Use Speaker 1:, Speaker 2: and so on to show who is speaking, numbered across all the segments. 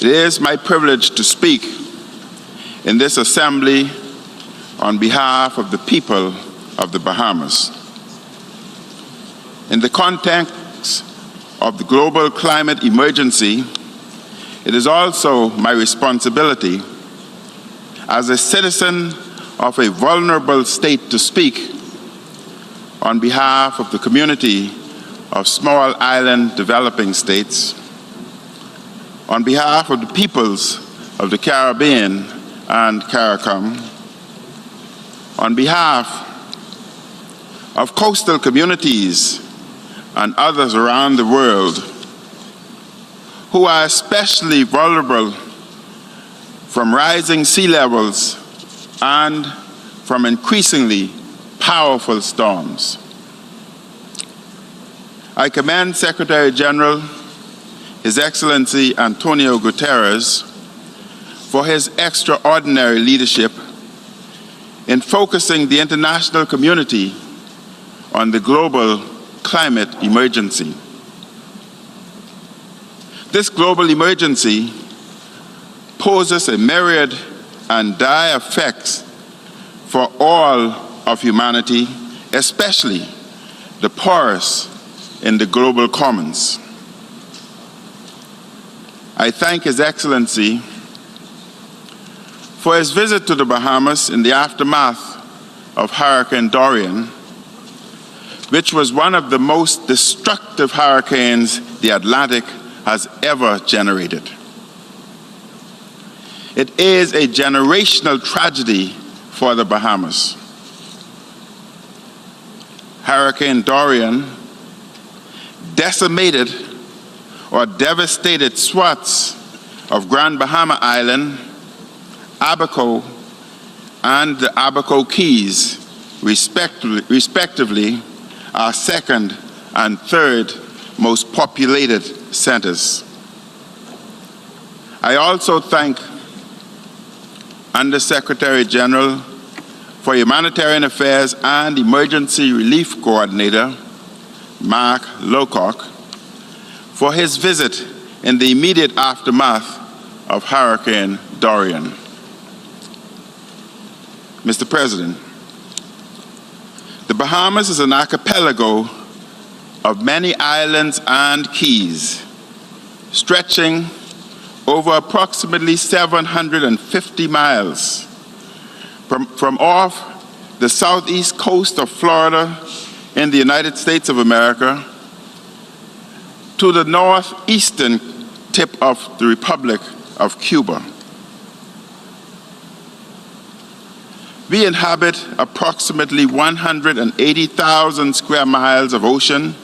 Speaker 1: It is my privilege to speak in this assembly on behalf of the people of the Bahamas. In the context of the global climate emergency, it is also my responsibility as a citizen of a vulnerable state to speak on behalf of the community of small island developing states, on behalf of the peoples of the Caribbean and CARICOM, on behalf of coastal communities and others around the world who are especially vulnerable from rising sea levels and from increasingly powerful storms. I commend Secretary General, His Excellency Antonio Guterres, for his extraordinary leadership in focusing the international community on the global climate emergency. This global emergency poses a myriad and dire effects for all of humanity, especially the poorest in the global commons. I thank His Excellency for his visit to the Bahamas in the aftermath of Hurricane Dorian, which was one of the most destructive hurricanes the Atlantic has ever generated. It is a generational tragedy for the Bahamas. Hurricane Dorian decimated or devastated swaths of Grand Bahama Island, Abaco, and the Abaco Keys, respectively, our second and third most populated centers. I also thank Undersecretary General for Humanitarian Affairs and Emergency Relief Coordinator, Mark Lowcock, for his visit in the immediate aftermath of Hurricane Dorian. Mr. President, the Bahamas is an archipelago of many islands and keys, stretching over approximately 750 miles from off the southeast coast of Florida in the United States of America to the northeastern tip of the Republic of Cuba. We inhabit approximately 180,000 square miles of ocean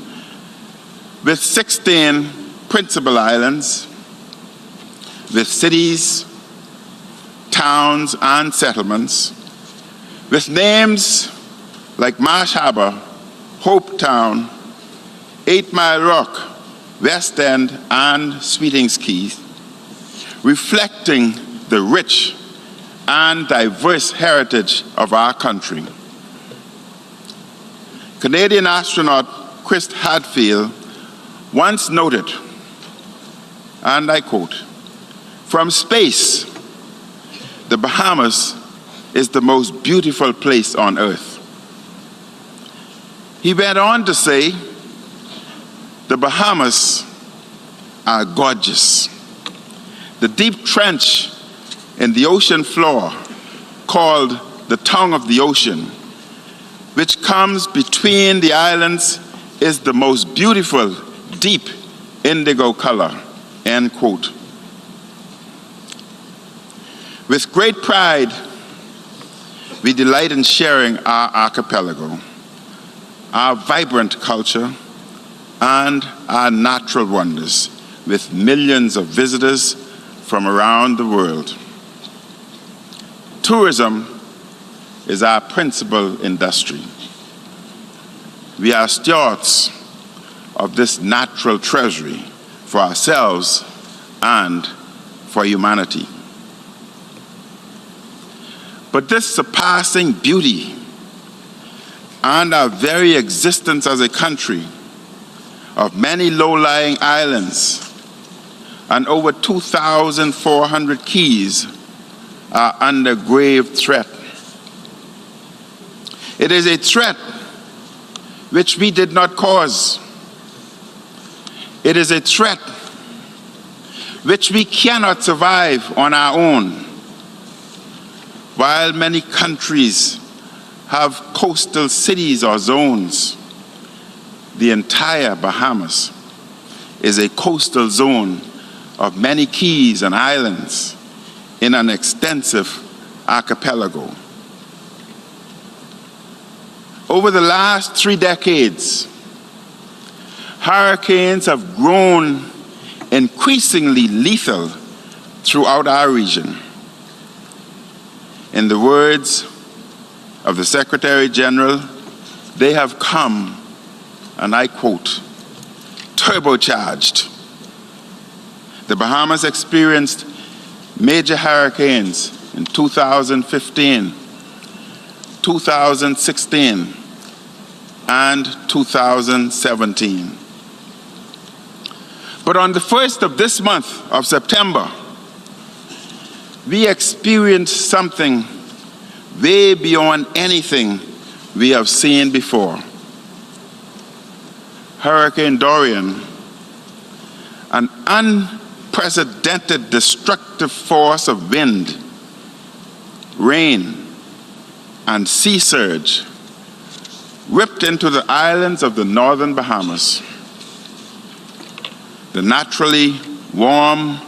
Speaker 1: with 16 principal islands, with cities, towns, and settlements, with names like Marsh Harbor, Hope Town, 8 Mile Rock, West End, and Sweetings Key, reflecting the rich and diverse heritage of our country. Canadian astronaut Chris Hadfield once noted, and I quote, "From space, the Bahamas is the most beautiful place on earth." He went on to say, "The Bahamas are gorgeous. The deep trench in the ocean floor, called the tongue of the ocean, which comes between the islands, is the most beautiful, deep indigo color," end quote. With great pride, we delight in sharing our archipelago, our vibrant culture, and our natural wonders with millions of visitors from around the world. Tourism is our principal industry. We are stewards of this natural treasury for ourselves and for humanity. But this surpassing beauty and our very existence as a country of many low-lying islands and over 2,400 keys are under grave threat. It is a threat which we did not cause. It is a threat which we cannot survive on our own. While many countries have coastal cities or zones, the entire Bahamas is a coastal zone of many keys and islands in an extensive archipelago. Over the last 3 decades, hurricanes have grown increasingly lethal throughout our region. In the words of the Secretary General, they have come, and I quote, turbocharged. The Bahamas experienced major hurricanes in 2015, 2016, and 2017. But on the 1st of this month of September, we experienced something way beyond anything we have seen before. Hurricane Dorian, an unprecedented destructive force of wind, rain, and sea surge, ripped into the islands of the northern Bahamas. The naturally warm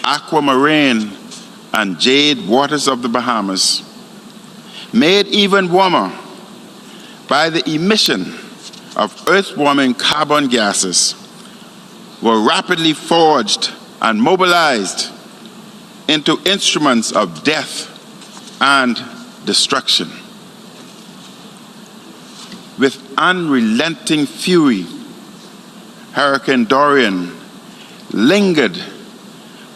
Speaker 1: aquamarine and jade waters of the Bahamas, made even warmer by the emission of earth-warming carbon gases, were rapidly forged and mobilized into instruments of death and destruction. With unrelenting fury, Hurricane Dorian lingered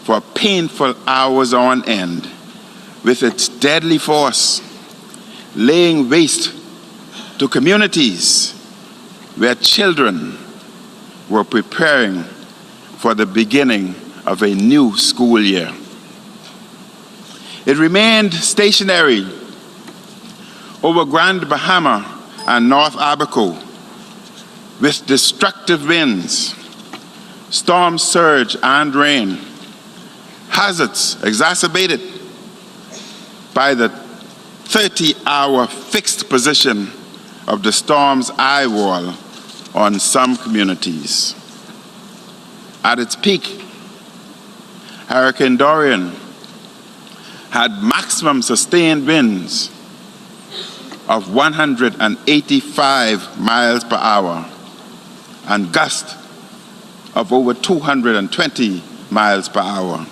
Speaker 1: for painful hours on end, with its deadly force laying waste to communities where children were preparing for the beginning of a new school year. It remained stationary over Grand Bahama and North Abaco with destructive winds, storm surge, and rain, hazards exacerbated by the 30-hour fixed position of the storm's eye wall on some communities. At its peak, Hurricane Dorian had maximum sustained winds of 185 miles per hour and gusts of over 220 miles per hour.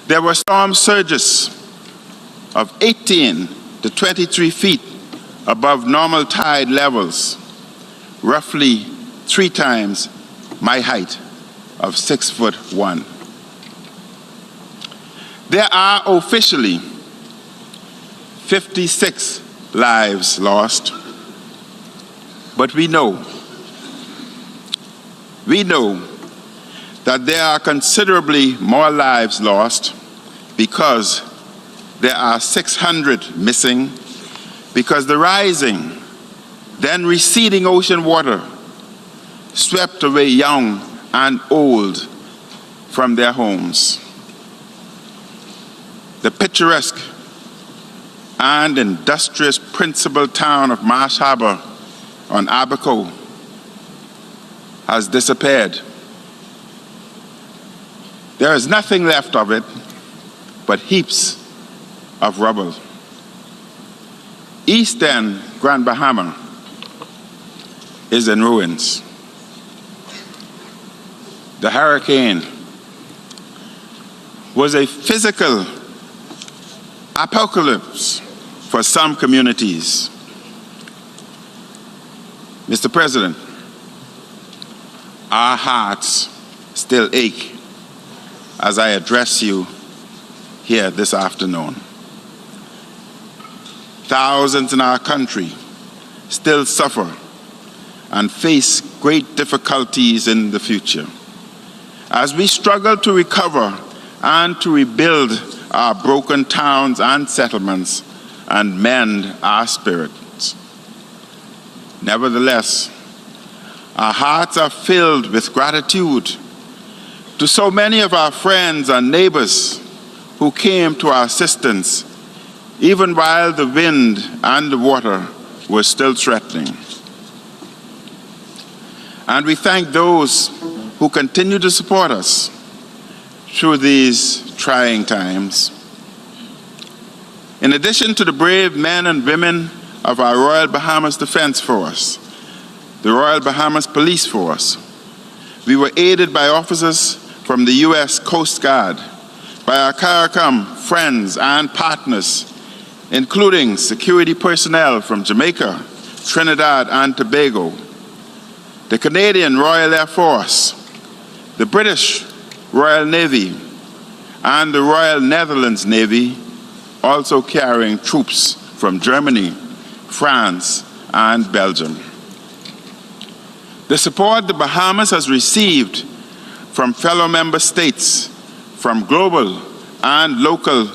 Speaker 1: There were storm surges of 18 to 23 feet above normal tide levels, roughly 3 times my height of 6'1". There are officially 56 lives lost, but we know that there are considerably more lives lost because there are 600 missing, because the rising, then receding ocean water swept away young and old from their homes. The picturesque and industrious principal town of Marsh Harbor on Abaco has disappeared. There is nothing left of it but heaps of rubble. Eastern Grand Bahama is in ruins. The hurricane was a physical apocalypse for some communities. Mr. President, our hearts still ache as I address you here this afternoon. Thousands in our country still suffer and face great difficulties in the future. as we struggle to recover and to rebuild our broken towns and settlements and mend our spirits. Nevertheless, our hearts are filled with gratitude to so many of our friends and neighbors who came to our assistance even while the wind and the water were still threatening. And we thank those who continue to support us through these trying times. In addition to the brave men and women of our Royal Bahamas Defense Force, the Royal Bahamas Police Force, we were aided by officers from the U.S. Coast Guard, by our CARICOM friends and partners, including security personnel from Jamaica, Trinidad and Tobago, the Canadian Royal Air Force, the British Royal Navy, and the Royal Netherlands Navy, also carrying troops from Germany, France, and Belgium. The support the Bahamas has received from fellow member states, from global and local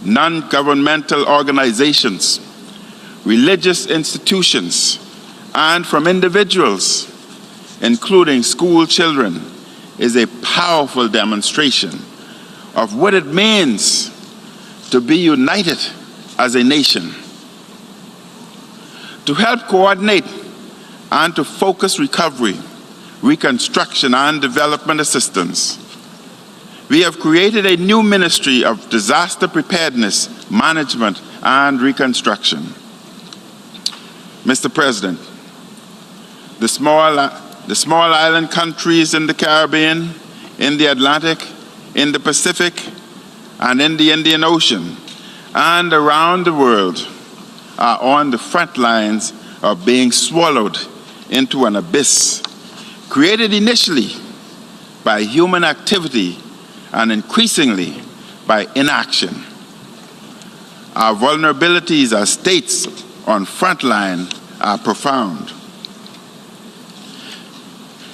Speaker 1: non-governmental organizations, religious institutions, and from individuals, including school children, is a powerful demonstration of what it means to be united as a nation. To help coordinate and to focus recovery, reconstruction, and development assistance, we have created a new Ministry of Disaster Preparedness, Management, and Reconstruction. Mr. President, the small island countries in the Caribbean, in the Atlantic, in the Pacific, and in the Indian Ocean, and around the world are on the front lines of being swallowed into an abyss created initially by human activity and increasingly by inaction. Our vulnerabilities as states on front line are profound.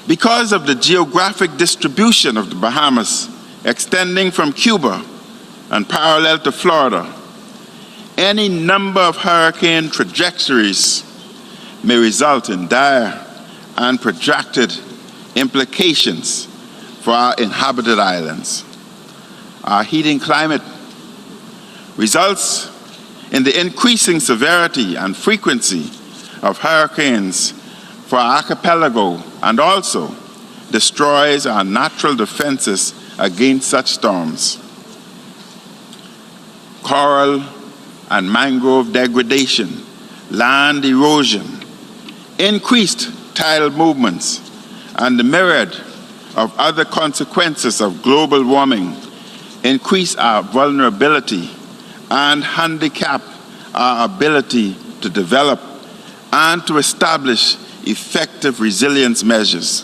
Speaker 1: Because of the geographic distribution of the Bahamas, extending from Cuba and parallel to Florida, any number of hurricane trajectories may result in dire and protracted implications for our inhabited islands. Our heating climate results in the increasing severity and frequency of hurricanes for our archipelago and also destroys our natural defenses against such storms. Coral and mangrove degradation, land erosion, increased tidal movements, and the myriad of other consequences of global warming increase our vulnerability and handicap our ability to develop and to establish effective resilience measures.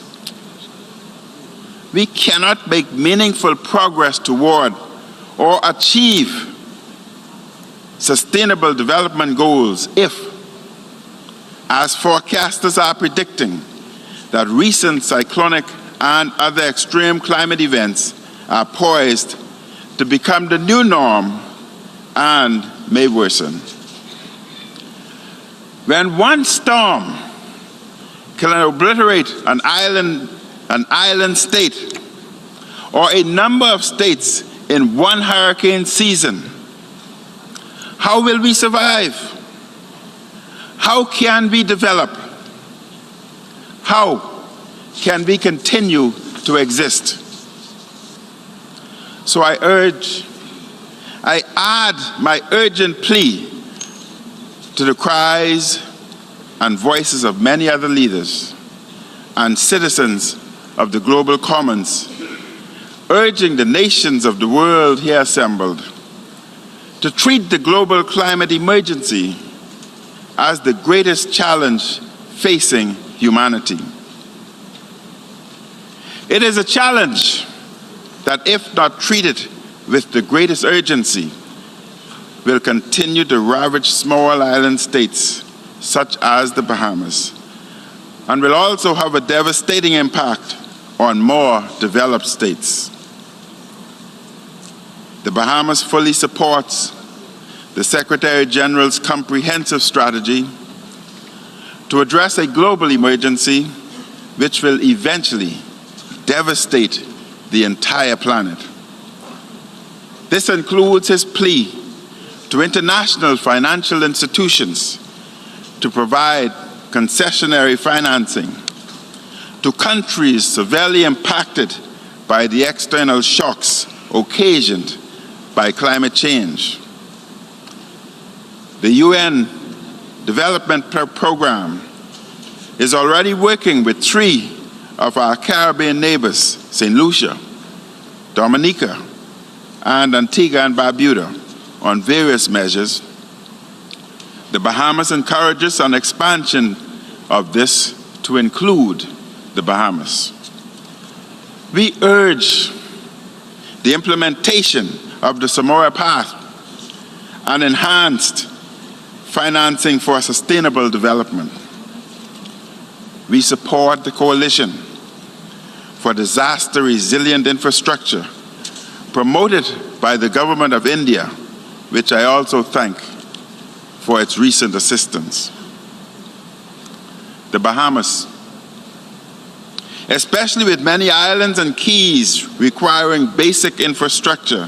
Speaker 1: We cannot make meaningful progress toward or achieve sustainable development goals if, as forecasters are predicting, that recent cyclonic and other extreme climate events are poised to become the new norm and may worsen. When one storm can obliterate an island state or a number of states in one hurricane season, how will we survive? How can we develop? How can we continue to exist? So I add my urgent plea to the cries and voices of many other leaders and citizens of the global commons, urging the nations of the world here assembled to treat the global climate emergency as the greatest challenge facing humanity. It is a challenge that, if not treated with the greatest urgency, will continue to ravage small island states such as the Bahamas, and will also have a devastating impact on more developed states. The Bahamas fully supports the Secretary General's comprehensive strategy to address a global emergency which will eventually devastate the entire planet. This includes his plea to international financial institutions to provide concessionary financing to countries severely impacted by the external shocks occasioned by climate change. The UN Development Program is already working with 3 of our Caribbean neighbors, St. Lucia, Dominica, and Antigua and Barbuda, on various measures. The Bahamas encourages an expansion of this to include the Bahamas. We urge the implementation of the Samora Path and enhanced financing for sustainable development. We support the Coalition for Disaster Resilient Infrastructure promoted by the Government of India, which I also thank for its recent assistance. The Bahamas, especially with many islands and keys requiring basic infrastructure,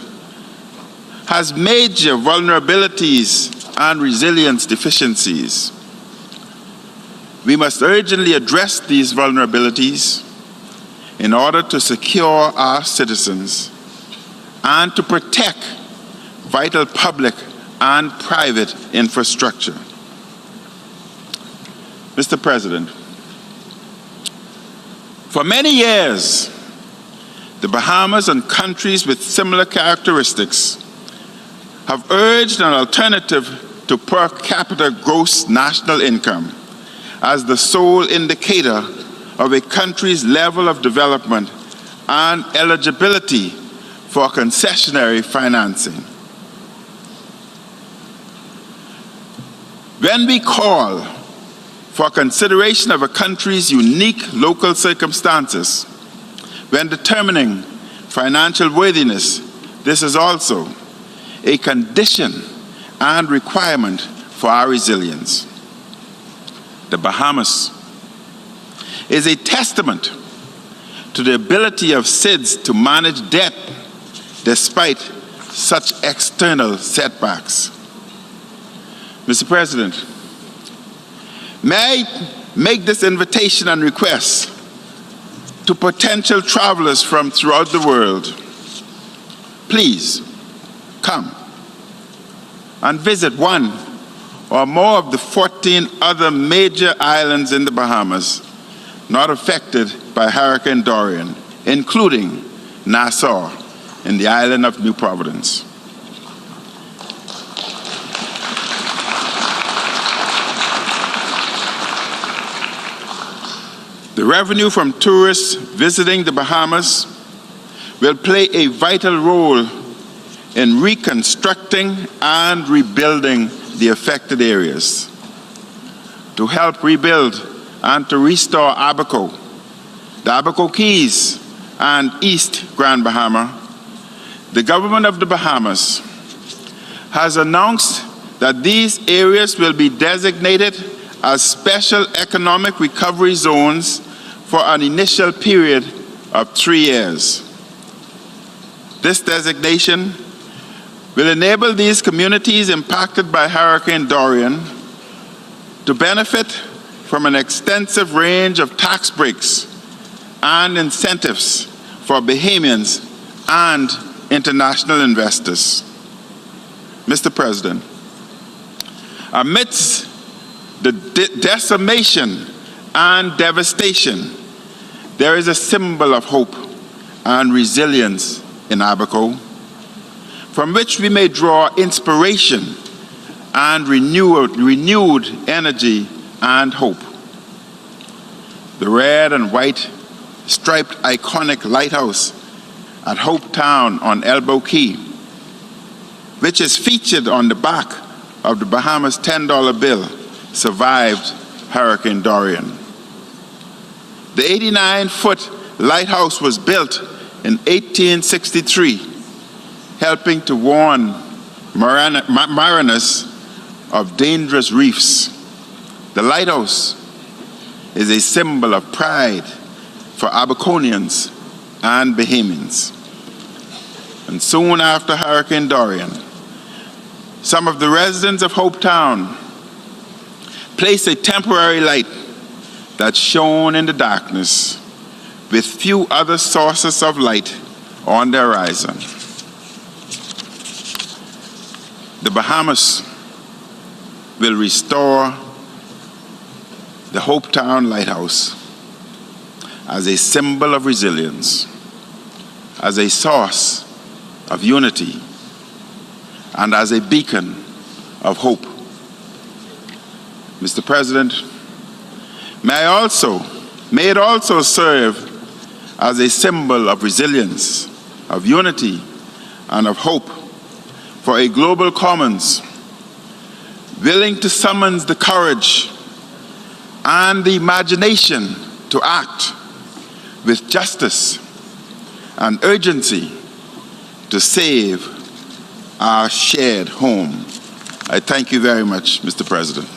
Speaker 1: has major vulnerabilities and resilience deficiencies. We must urgently address these vulnerabilities in order to secure our citizens and to protect vital public and private infrastructure. Mr. President, for many years, the Bahamas and countries with similar characteristics have urged an alternative to per capita gross national income as the sole indicator of a country's level of development and eligibility for concessionary financing. When we call for consideration of a country's unique local circumstances when determining financial worthiness, this is also a condition and requirement for our resilience. The Bahamas is a testament to the ability of SIDS to manage debt despite such external setbacks. Mr. President, may I make this invitation and request to potential travelers from throughout the world. Please come and visit one or more of the 14 other major islands in the Bahamas not affected by Hurricane Dorian, including Nassau and the island of New Providence. The revenue from tourists visiting the Bahamas will play a vital role in reconstructing and rebuilding the affected areas. To help rebuild and to restore Abaco, the Abaco Keys, and East Grand Bahama, the government of the Bahamas has announced that these areas will be designated as special economic recovery zones for an initial period of 3 years. This designation will enable these communities impacted by Hurricane Dorian to benefit from an extensive range of tax breaks and incentives for Bahamians and international investors. Mr. President, amidst the decimation and devastation, there is a symbol of hope and resilience in Abaco, from which we may draw inspiration and renewed energy and hope. The red and white striped iconic lighthouse at Hope Town on Elbow Key, which is featured on the back of the Bahamas $10 bill, survived Hurricane Dorian. The 89-foot lighthouse was built in 1863, helping to warn mariners of dangerous reefs. The lighthouse is a symbol of pride for Aberconians and Bahamians. And soon after Hurricane Dorian, some of the residents of Hopetown placed a temporary light that shone in the darkness with few other sources of light on the horizon. The Bahamas will restore the Hopetown Lighthouse as a symbol of resilience, as a source of unity, and as a beacon of hope. Mr. President, may it also serve as a symbol of resilience, of unity, and of hope for a global commons willing to summon the courage and the imagination to act with justice and urgency to save our shared home. I thank you very much, Mr. President.